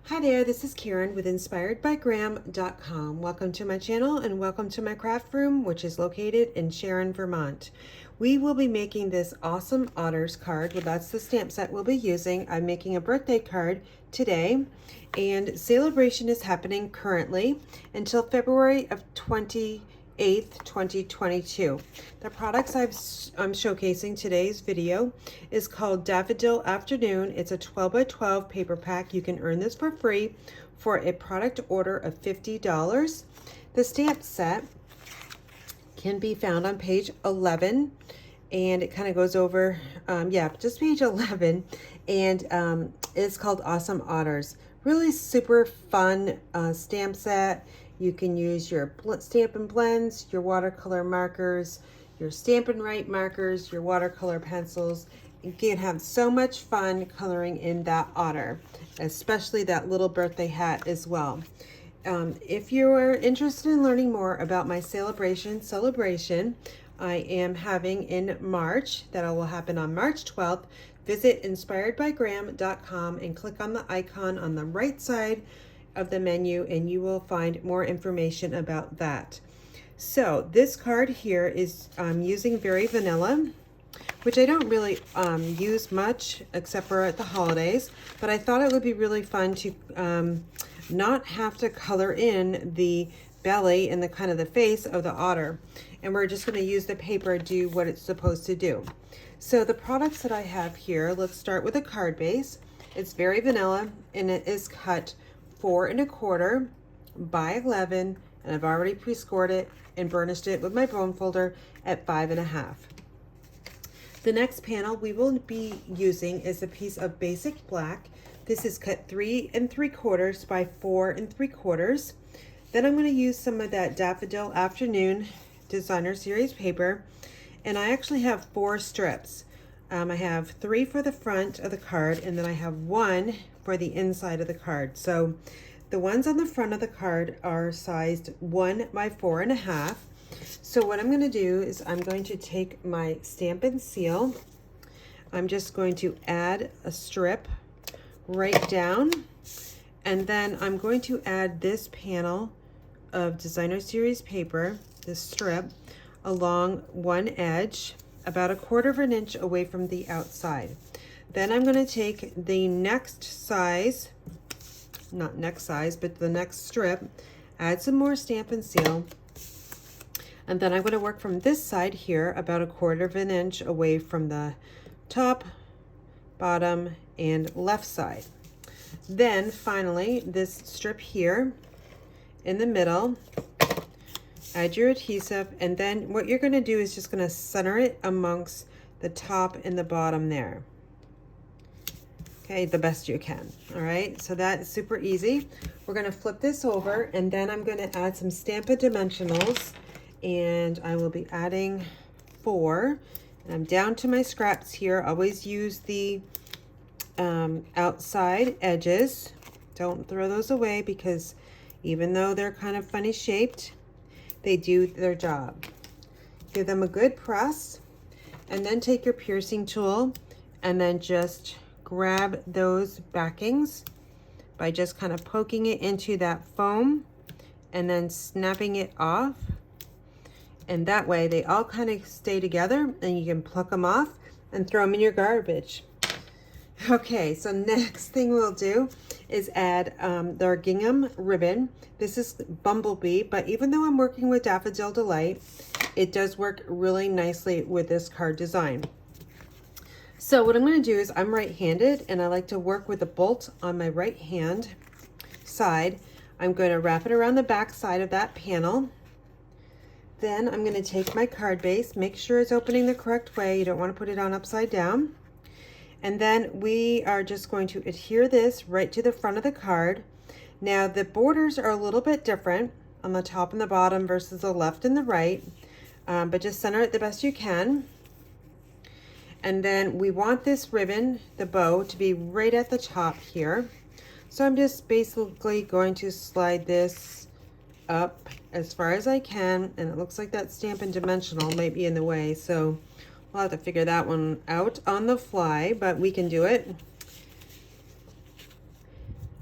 Hi there, this is Karen with InspiredByGram.com. Welcome to my channel and welcome to my craft room, which is located in Sharon, Vermont. We will be making this Awesome Otters card. Well, that's the stamp set we'll be using. I'm making a birthday card today, and celebration is happening currently until February of 2022. The products I'm showcasing today's video is called Daffodil Afternoon. It's a 12 by 12 paper pack. You can earn this for free for a product order of $50. The stamp set can be found on page 11, and it kind of goes over, just page 11, and it's called Awesome Otters. Really super fun stamp set. You can use your Stampin' blends, your watercolor markers, your Stampin' Write markers, your watercolor pencils. You can have so much fun coloring in that otter, especially that little birthday hat as well. If you're interested in learning more about my celebration I am having in March, that will happen on March 12th, visit InspiredByGram.com and click on the icon on the right side of the menu and you will find more information about that. So this card here is using Very Vanilla, which I don't really use much except for at the holidays, but I thought it would be really fun to not have to color in the belly and the kind of the face of the otter. And we're just going to use the paper to do what it's supposed to do. So the products that I have here, let's start with a card base. It's Very Vanilla and it is cut 4 1/4 by 11, and I've already pre-scored it and burnished it with my bone folder at 5 1/2. The next panel we will be using is a piece of basic black. This is cut 3 3/4 by 4 3/4. Then I'm going to use some of that Daffodil Afternoon Designer Series paper, and I actually have 4 strips. I have 3 for the front of the card, and then I have 1 for the inside of the card. So the ones on the front of the card are sized 1 by 4 1/2. So what I'm going to do is I'm going to take my Stampin' seal. I'm just going to add a strip right down, and then I'm going to add this panel of Designer Series paper, this strip, along one edge, about 1/4 inch away from the outside. Then I'm going to take the next size, not next size, but the next strip, add some more Stampin' seal, and then I'm going to work from this side here about 1/4 inch away from the top, bottom, and left side. Then finally, this strip here in the middle, add your adhesive, and then what you're going to do is just going to center it amongst the top and the bottom there. Okay, the best you can. All right, so that is super easy. We're going to flip this over, and then I'm going to add some Stampin' Dimensionals, and I will be adding 4. And I'm down to my scraps here. Always use the outside edges. Don't throw those away, because even though they're kind of funny shaped, they do their job. Give them a good press, and then take your piercing tool and then just grab those backings by just kind of poking it into that foam and then snapping it off. And that way they all kind of stay together, and you can pluck them off and throw them in your garbage. Okay, so next thing we'll do is add our Gingham Ribbon. This is Bumblebee, but even though I'm working with Daffodil Delight, it does work really nicely with this card design. So what I'm going to do is, I'm right-handed, and I like to work with the bolt on my right hand side. I'm going to wrap it around the back side of that panel. Then I'm going to take my card base, make sure it's opening the correct way. You don't want to put it on upside down. And then we are just going to adhere this right to the front of the card. Now the borders are a little bit different on the top and the bottom versus the left and the right, but just center it the best you can. And then we want this ribbon, the bow, to be right at the top here. So I'm just basically going to slide this up as far as I can, and it looks like that Stampin' Dimensional might be in the way, so we'll have to figure that one out on the fly, but we can do it.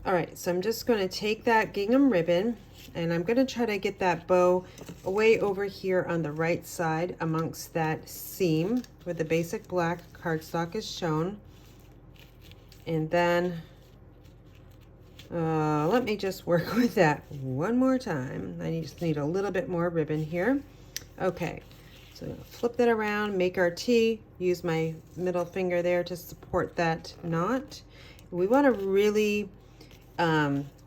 All right, so I'm just going to take that gingham ribbon and I'm going to try to get that bow way over here on the right side amongst that seam where the basic black cardstock is shown. And then let me just work with that one more time. I just need a little bit more ribbon here. Okay, so I'm gonna flip that around, make our T, use my middle finger there to support that knot. We want a really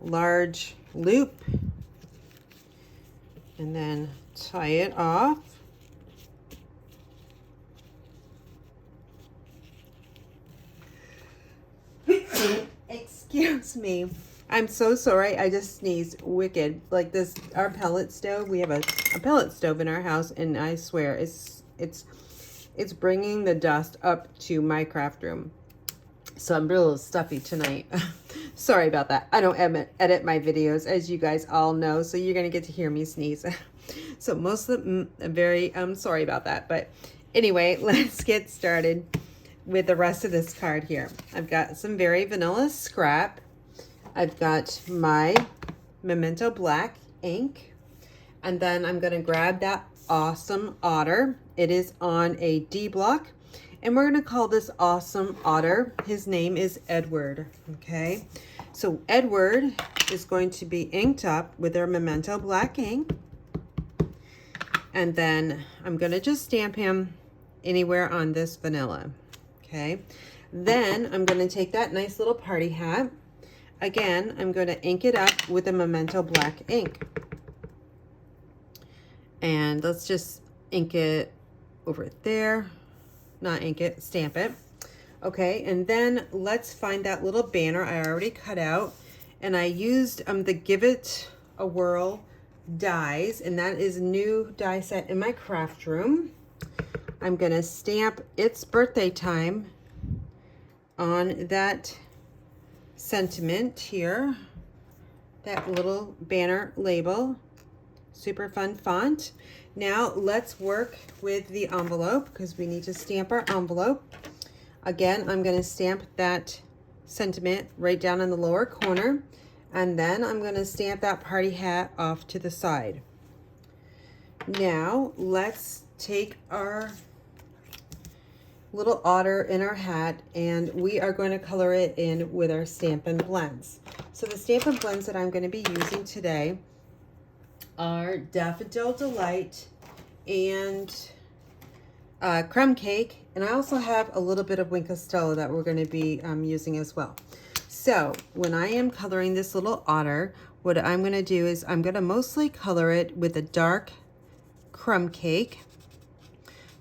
large loop and then tie it off. Excuse me. I'm so sorry. I just sneezed wicked. Like this, our pellet stove. We have a pellet stove in our house, and I swear it's bringing the dust up to my craft room. So I'm real stuffy tonight. Sorry about that. I don't edit my videos, as you guys all know, so you're gonna get to hear me sneeze. So most of them, very sorry about that. But anyway, let's get started with the rest of this card here. I've got some very vanilla scrap. I've got my Memento Black ink, and then I'm gonna grab that Awesome Otter. It is on a D block, and we're gonna call this Awesome Otter. His name is Edward, okay? So Edward is going to be inked up with our Memento Black ink, and then I'm gonna just stamp him anywhere on this vanilla, okay? Then I'm gonna take that nice little party hat. Again, I'm going to ink it up with a Memento Black ink. And let's just ink it over there. Not ink it, stamp it. Okay, and then let's find that little banner I already cut out. And I used the Give It a Whirl dies, and that is a new die set in my craft room. I'm going to stamp its birthday time on that sentiment here, that little banner label. Super fun font. Now let's work with the envelope because we need to stamp our envelope. Again, I'm going to stamp that sentiment right down in the lower corner, and then I'm going to stamp that party hat off to the side. Now let's take our little otter in our hat, and we are going to color it in with our Stampin' blends. So the Stampin' blends that I'm going to be using today are Daffodil Delight and Crumb Cake, and I also have a little bit of Wink Stella that we're going to be using as well. So when I am coloring this little otter, what I'm going to do is I'm going to mostly color it with a dark Crumb Cake.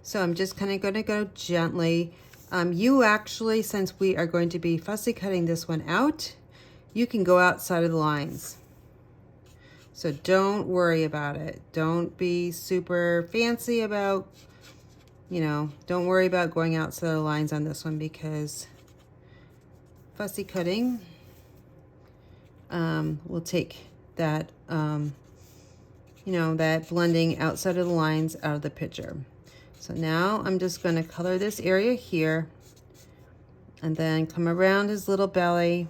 So I'm just kind of going to go gently. You actually, since we are going to be fussy cutting this one out, you can go outside of the lines. So don't worry about it. Don't be super fancy about, you know, don't worry about going outside the lines on this one, because fussy cutting will take that, you know, that blending outside of the lines out of the picture. So now I'm just going to color this area here and then come around his little belly.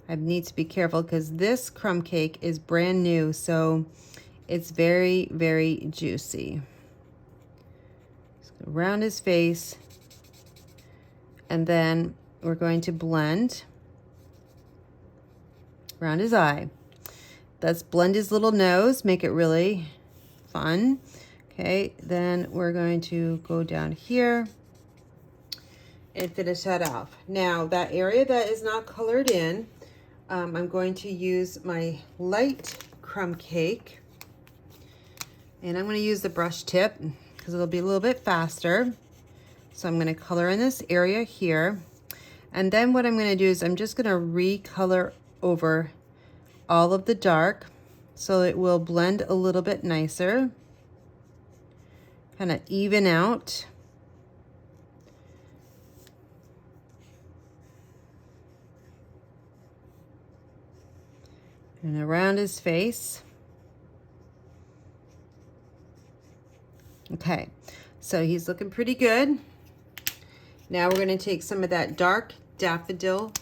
I need to be careful because this crumb cake is brand new, so it's very, very juicy. Just around his face, and then we're going to blend around his eye. Let's blend his little nose, make it really fun. Okay, then we're going to go down here and finish that off. Now, that area that is not colored in, I'm going to use my light crumb cake, and I'm going to use the brush tip because it'll be a little bit faster. So I'm going to color in this area here, and then what I'm going to do is I'm just going to recolor over all of the dark so it will blend a little bit nicer, kind of even out. And around his face. Okay, so he's looking pretty good. Now we're going to take some of that dark Daffodil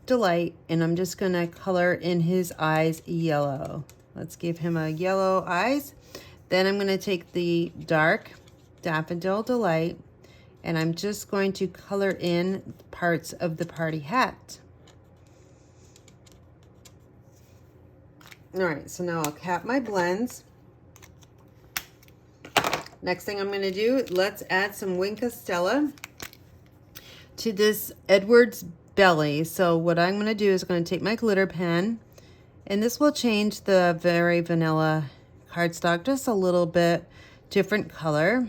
Delight, and I'm just going to color in his eyes yellow. Let's give him a yellow eyes. Then I'm going to take the dark Daffodil Delight, and I'm just going to color in parts of the party hat. All right, so now I'll cap my blends. Next thing I'm going to do, let's add some Wink of Stella to this Edward's belly. So what I'm going to do is I'm going to take my glitter pen, and this will change the very vanilla cardstock just a little bit different color,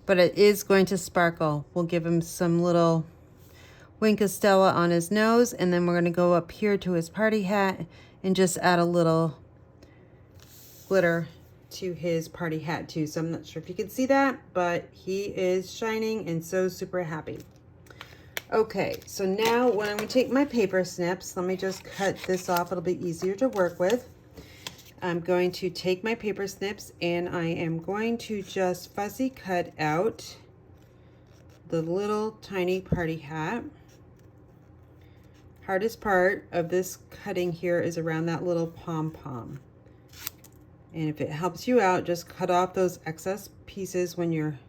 but it is going to sparkle. We'll give him some little Wink of Stella on his nose, and then we're going to go up here to his party hat and just add a little glitter to his party hat too. So I'm not sure if you can see that, but he is shining and so super happy. Okay, so now when I'm going to take my paper snips, let me just cut this off. It'll be easier to work with. I'm going to take my paper snips and I am going to just fussy cut out the little tiny party hat. Hardest part of this cutting here is around that little pom-pom. And if it helps you out, just cut off those excess pieces when you're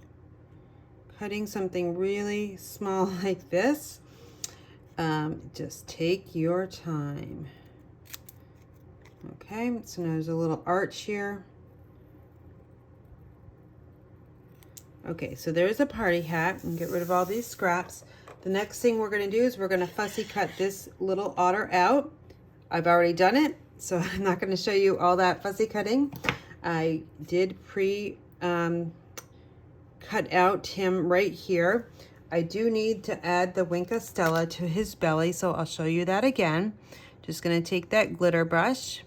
cutting something really small like this. Just take your time. Okay, so now there's a little arch here. Okay, so there's a party hat, and get rid of all these scraps. The next thing we're going to do is we're going to fussy cut this little otter out. I've already done it, so I'm not going to show you all that fussy cutting. I did cut out him right here. I do need to add the Wink of Stella to his belly, so I'll show you that again. Just going to take that glitter brush,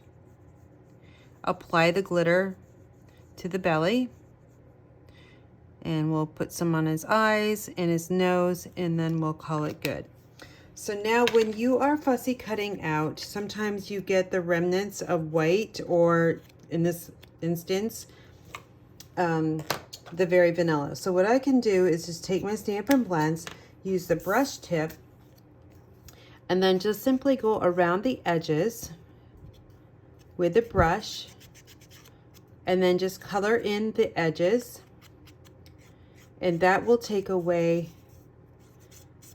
apply the glitter to the belly, and we'll put some on his eyes and his nose, and then we'll call it good. So now when you are fussy cutting out, sometimes you get the remnants of white, or in this instance, the very vanilla. So what I can do is just take my Stampin' Blends, use the brush tip, and then just simply go around the edges with the brush, and then just color in the edges, and that will take away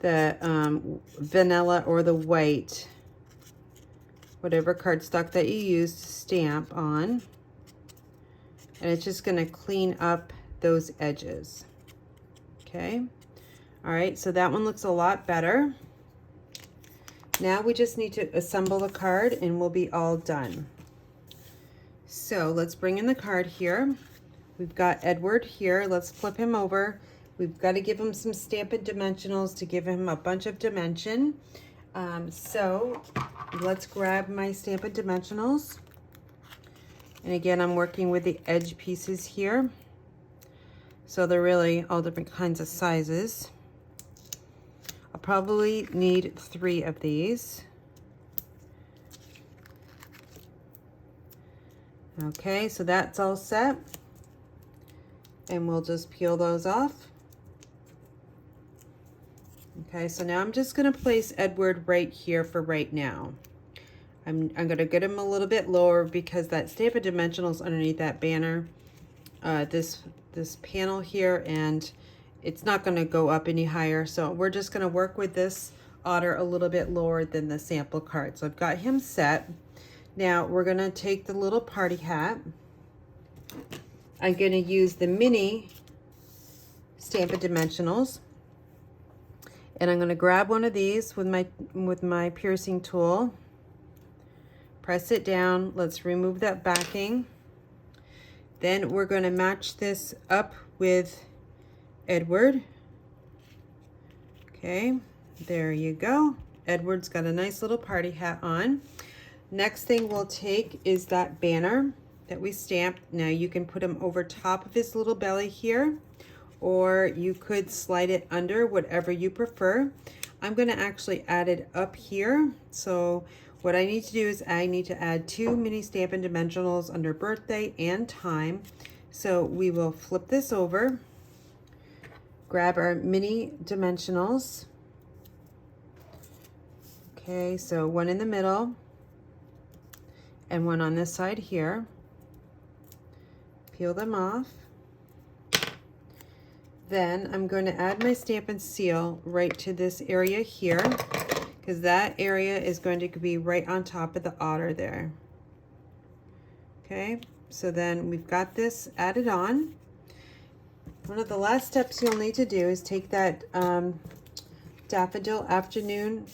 the vanilla or the white, whatever cardstock that you use to stamp on, and it's just going to clean up those edges. Okay, all right, so that one looks a lot better. Now we just need to assemble the card and we'll be all done. So let's bring in the card here. We've got Edward here. Let's flip him over. We've got to give him some Stampin' Dimensionals to give him a bunch of dimension. So let's grab my Stampin' Dimensionals. And again, I'm working with the edge pieces here. So they're really all different kinds of sizes. I'll probably need 3 of these. Okay, so that's all set. And we'll just peel those off. Okay, so now I'm just going to place Edward right here for right now. I'm going to get him a little bit lower because that Stampin' Dimensionals underneath that banner, this panel here, and it's not going to go up any higher. So we're just going to work with this otter a little bit lower than the sample card. So I've got him set. Now we're going to take the little party hat. I'm going to use the mini Stampin' Dimensionals, and I'm going to grab one of these with my piercing tool. Press it down. Let's remove that backing. Then we're going to match this up with Edward. Okay, there you go. Edward's got a nice little party hat on. Next thing we'll take is that banner that we stamped. Now you can put him over top of his little belly here, or you could slide it under, whatever you prefer. I'm going to actually add it up here. So what I need to do is I need to add 2 mini Stampin' Dimensionals under birthday and time. So we will flip this over. grab our mini dimensionals. Okay, so one in the middle and one on this side here. Peel them off. Then I'm going to add my Stampin' Seal right to this area here, because that area is going to be right on top of the otter there. Okay, so then we've got this added on. One of the last steps you'll need to do is take that Daffodil Afternoon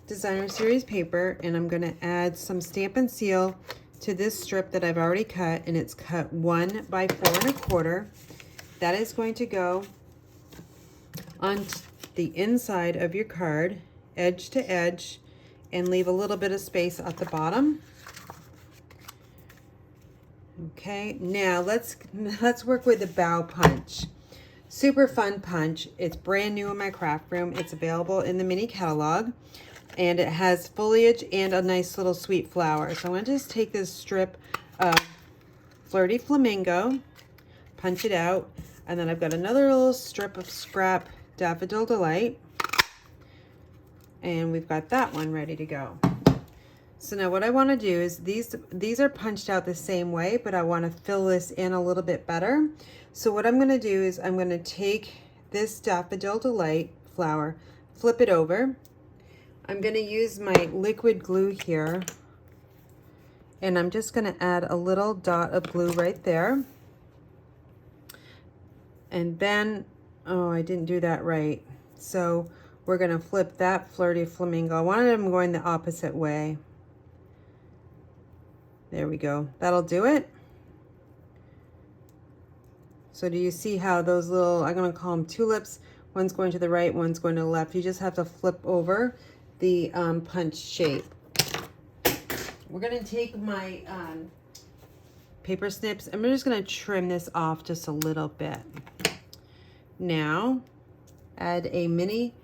Designer Series paper, and I'm going to add some Stampin' Seal to this strip that I've already cut, and it's cut 1 by 4 1/4. That is going to go on the inside of your card, edge to edge, and leave a little bit of space at the bottom. Okay, now let's work with the bow punch. Super fun punch. It's brand new in my craft room. It's available in the mini catalog, and it has foliage and a nice little sweet flower. So I'm going to just take this strip of Flirty Flamingo, punch it out, and then I've got another little strip of scrap Daffodil Delight, and we've got that one ready to go. So now what I want to do is these are punched out the same way, but I want to fill this in a little bit better. So what I'm going to do is I'm going to take this Daffodil Delight flower, flip it over. I'm going to use my liquid glue here, and I'm just going to add a little dot of glue right there. And then, oh, I didn't do that right. So we're going to flip that Flirty Flamingo. I wanted them going the opposite way. There we go. That'll do it. So do you see how those little, I'm going to call them tulips, one's going to the right, one's going to the left. You just have to flip over the punch shape. We're going to take my paper snips. I'm just going to trim this off just a little bit. Now, add a mini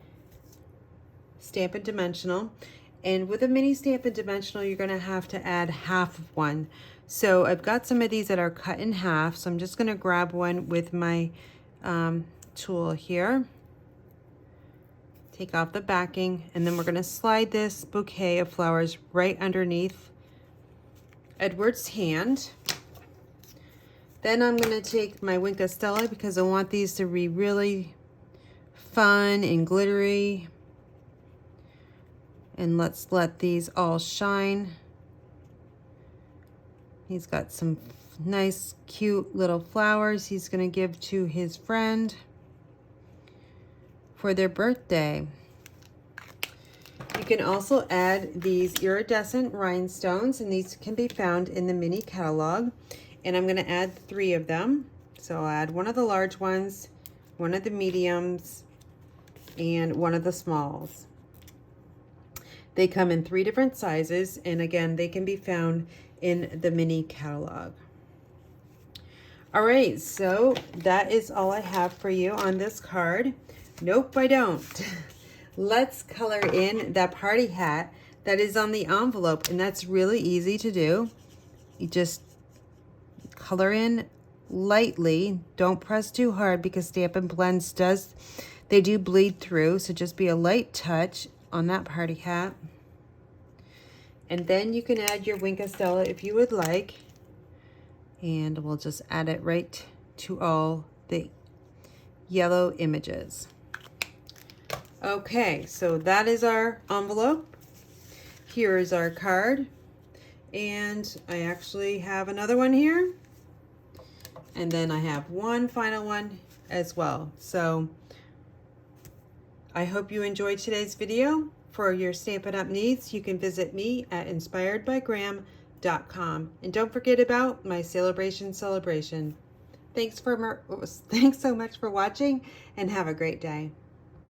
Stampin' Dimensional. And with a mini Stampin' Dimensional, you're going to have to add half of one. So I've got some of these that are cut in half. So I'm just going to grab one with my tool here. Take off the backing, and then we're going to slide this bouquet of flowers right underneath Edward's hand. Then I'm going to take my Wink of Stella, because I want these to be really fun and glittery. And let's let these all shine. He's got some nice, cute little flowers he's going to give to his friend for their birthday. You can also add these iridescent rhinestones, and these can be found in the mini catalog. And I'm going to add 3 of them. So I'll add one of the large ones, one of the mediums, and one of the smalls. They come in 3 different sizes, and again, they can be found in the mini catalog. All right, so that is all I have for you on this card. Nope, I don't. Let's color in that party hat that is on the envelope, and that's really easy to do. You just color in lightly. Don't press too hard, because Stampin' Blends they do bleed through, so just be a light touch on that party hat. And then you can add your Wink of Stella if you would like. And we'll just add it right to all the yellow images. Okay, so that is our envelope. Here is our card. And I actually have another one here. And then I have one final one as well. So I hope you enjoyed today's video. For your Stampin' Up! Needs, you can visit me at inspiredbygram.com. And don't forget about my celebration. Thanks so much for watching, and have a great day.